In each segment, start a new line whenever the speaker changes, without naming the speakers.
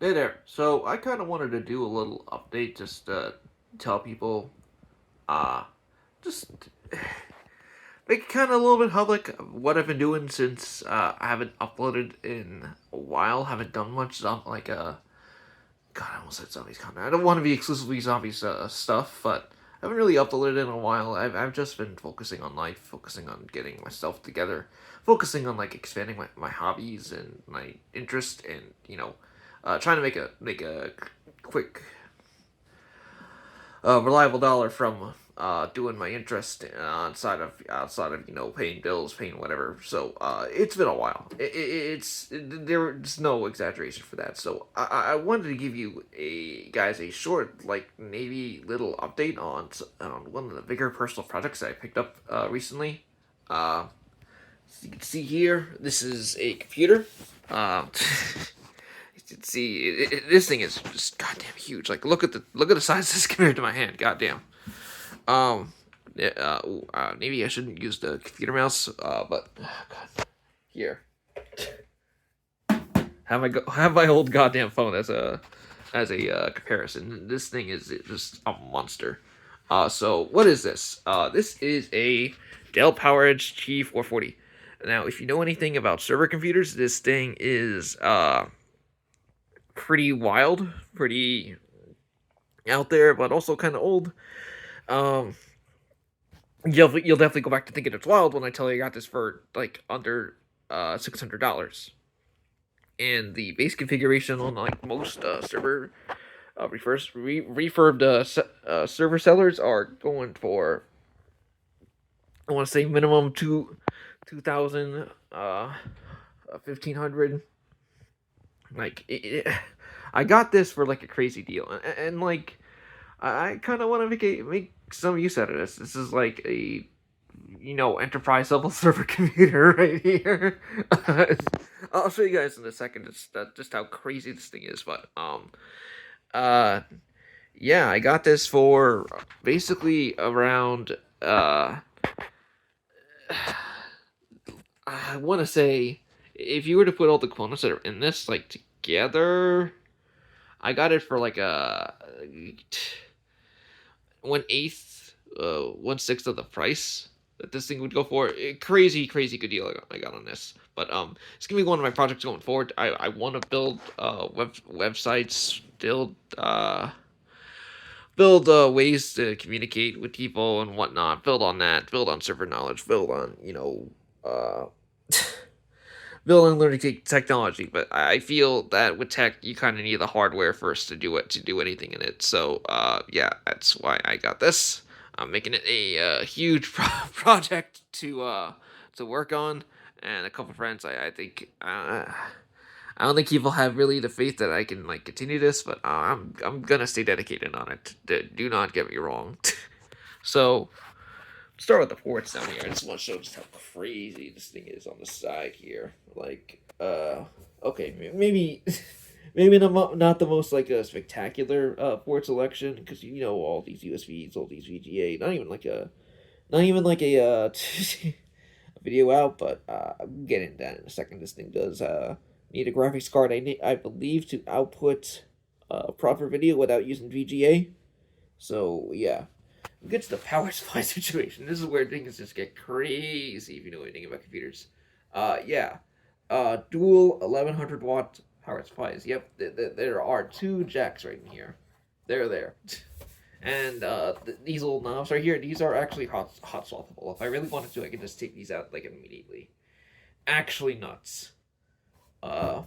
Hey there. So I kind of wanted to do a little update, just tell people, uh, just make it kind of a little bit public what I've been doing since I haven't uploaded in a while. Haven't done much God, I almost said zombies content. I don't want to be exclusively zombies stuff, but I haven't really uploaded in a while. I've just been focusing on life, focusing on getting myself together, focusing on like expanding my hobbies and my interest, and trying to make a quick reliable dollar from doing my interest outside of paying bills, paying whatever. So it's been a while. There's no exaggeration for that. So I wanted to give you a short, like, maybe little update on one of the bigger personal projects that I picked up recently. Uh, as you can see here, this is a computer. Uh, this thing is just goddamn huge. Like, look at the size of this compared to my hand. Goddamn. Um, yeah, maybe I shouldn't use the computer mouse. But God, here, have my old goddamn phone as a comparison. This thing is just a monster. So what is this? This is a Dell PowerEdge T440. Now, if you know anything about server computers, this thing is pretty wild, pretty out there, but also kind of old. Um, you'll definitely go back to thinking it's wild when I tell you I got this for like under $600. And the base configuration on like most server refurbed server sellers are going for, I want to say, minimum 2,000, 1,500. Like I got this for like a crazy deal, and like I kind of want to make some use out of this. This is like a enterprise level server computer right here. I'll show you guys in a second just how crazy this thing is. But uh yeah, I got this for basically around I want to say, if you were to put all the components that are in this like together, I got it for like a 1/8, 1/6 of the price that this thing would go for. Crazy, crazy good deal I got on this. But it's gonna be one of my projects going forward. I want to build websites, build ways to communicate with people and whatnot. Build on that. Build on server knowledge. Build on build on learning technology. But I feel that with tech, you kind of need the hardware first to do anything in it. So yeah, that's why I got this. I'm making it a huge project to work on, and a couple friends. I think I don't think people have really the faith that I can like continue this, but I'm gonna stay dedicated on it. Do not get me wrong. So start with the ports down here. I just want to show just how crazy this thing is on the side here. Like, okay, maybe maybe not the most like a spectacular port selection, because all these USBs, all these VGA, not even like a video out, but I'll get into that in a second. This thing does need a graphics card, I believe, to output proper video without using VGA. So yeah, we get to the power supply situation. This is where things just get crazy if you know anything about computers. Yeah, dual 1100 watt power supplies. Yep, there are two jacks right in here. They're there. And these little knobs right here, these are actually hot swappable. If I really wanted to, I could just take these out like immediately. Actually nuts. Uh,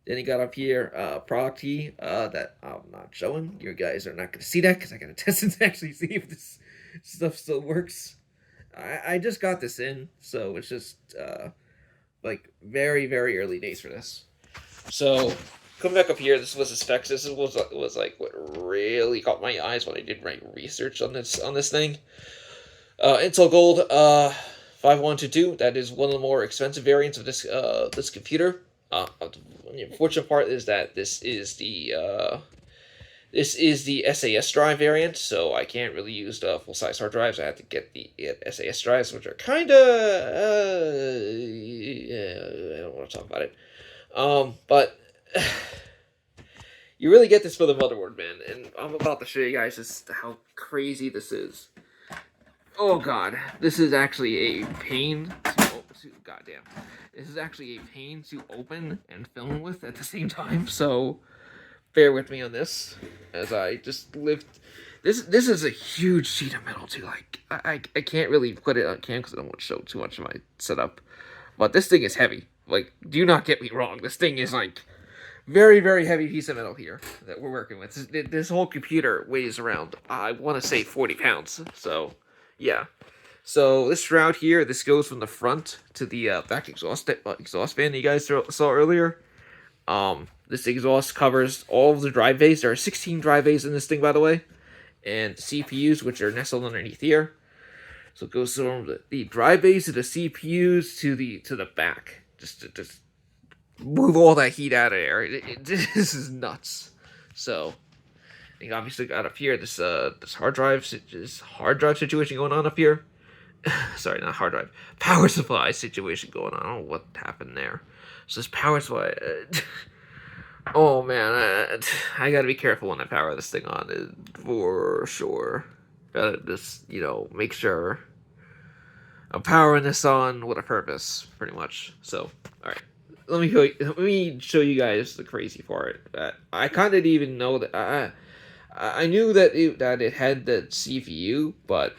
then you got up here product key that I'm not showing. You guys are not going to see that because I got to test it to actually see if this stuff still works. I just got this in, so it's just like very, very early days for this. So coming back up here, this was the specs. This was like what really caught my eyes when I did my research on this thing. Intel Gold 5122. That is one of the more expensive variants of this computer. The unfortunate part is that this is the SAS drive variant, so I can't really use the full size hard drives. I have to get the SAS drives, which are kind of yeah, I don't want to talk about it. But You really get this for the motherboard, man. And I'm about to show you guys just how crazy this is. Oh god, this is actually a pain to goddamn. This is actually a pain to open and film with at the same time. So bear with me on this as I just lift. This is a huge sheet of metal too. Like I can't really put it on cam because I don't want to show too much of my setup. But this thing is heavy. Like, do not get me wrong. This thing is like very, very heavy piece of metal here that we're working with. This whole computer weighs around, I want to say 40 pounds. So, yeah. So, this shroud here, this goes from the front to the back exhaust fan that you guys saw earlier. This exhaust covers all of the drive bays. There are 16 drive bays in this thing, by the way. And CPUs, which are nestled underneath here. So it goes from the drive bays to the CPUs to the back. Just to move all that heat out of there. This is nuts. So, you obviously got up here this hard drive situation going on up here. Sorry, not hard drive. Power supply situation going on. I don't know what happened there. So this power supply. Oh man, I gotta be careful when I power this thing on, for sure. Gotta just, make sure I'm powering this on with a purpose, pretty much. So, alright. Let me show you guys the crazy part. I kind of didn't even know that. I knew that it had the CPU, but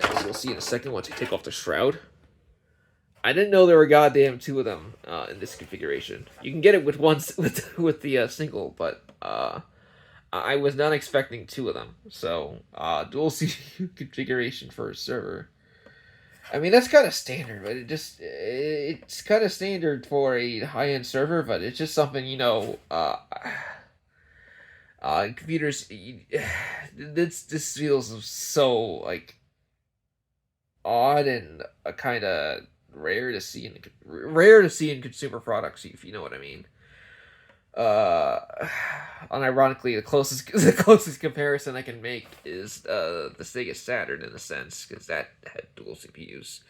as you'll see in a second once I take off the shroud, I didn't know there were goddamn two of them in this configuration. You can get it with the single, but I was not expecting two of them. So dual CPU configuration for a server. I mean, that's kind of standard, but it's kind of standard for a high-end server, but it's just something, computers, this feels so, like, odd and kind of rare to see in consumer products, if you know what I mean. Unironically, the closest comparison I can make is the Sega Saturn in a sense, because that had dual CPUs,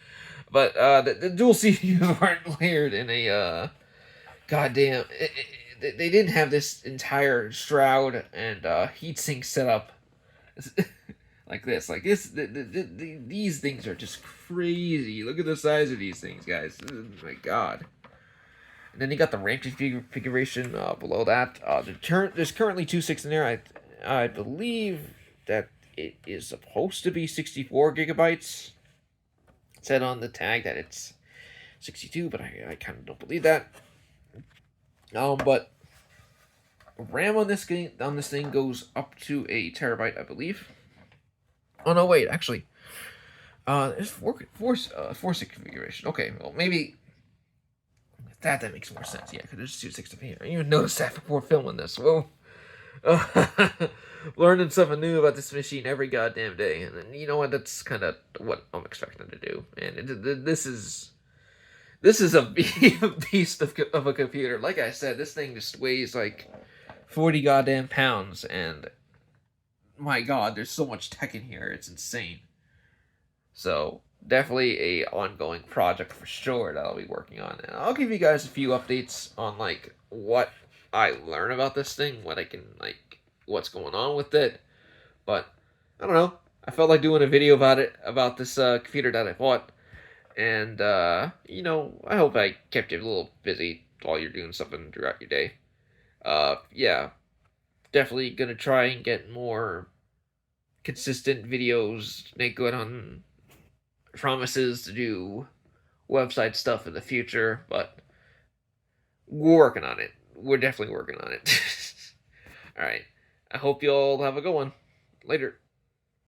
but the dual CPUs weren't layered in a goddamn. They didn't have this entire shroud and heatsink setup like this. Like this, these things are just crazy. Look at the size of these things, guys. Oh my god. And then you got the RAM configuration below that. There's currently 2.6 in there. I believe that it is supposed to be 64 gigabytes. It said on the tag that it's 62, but I kind of don't believe that. But RAM on this thing goes up to a terabyte, I believe. Oh no, wait, actually, there's four stick configuration. Okay, well maybe. That makes more sense. Yeah, because there's 2.6 up here. I didn't even notice that before filming this. Whoa. Learning something new about this machine every goddamn day. And you know what? That's kind of what I'm expecting to do. And this is a beast of a computer. Like I said, this thing just weighs like 40 goddamn pounds. And my god, there's so much tech in here. It's insane. So definitely a ongoing project for sure that I'll be working on, and I'll give you guys a few updates on like what I learn about this thing, what I can what's going on with it. But I don't know, I felt like doing a video about this computer that I bought, and I hope I kept you a little busy while you're doing something throughout your day. Yeah, definitely gonna try and get more consistent videos, make good on promises to do website stuff in the future, but we're working on it. We're definitely working on it. Alright. I hope you all have a good one. Later.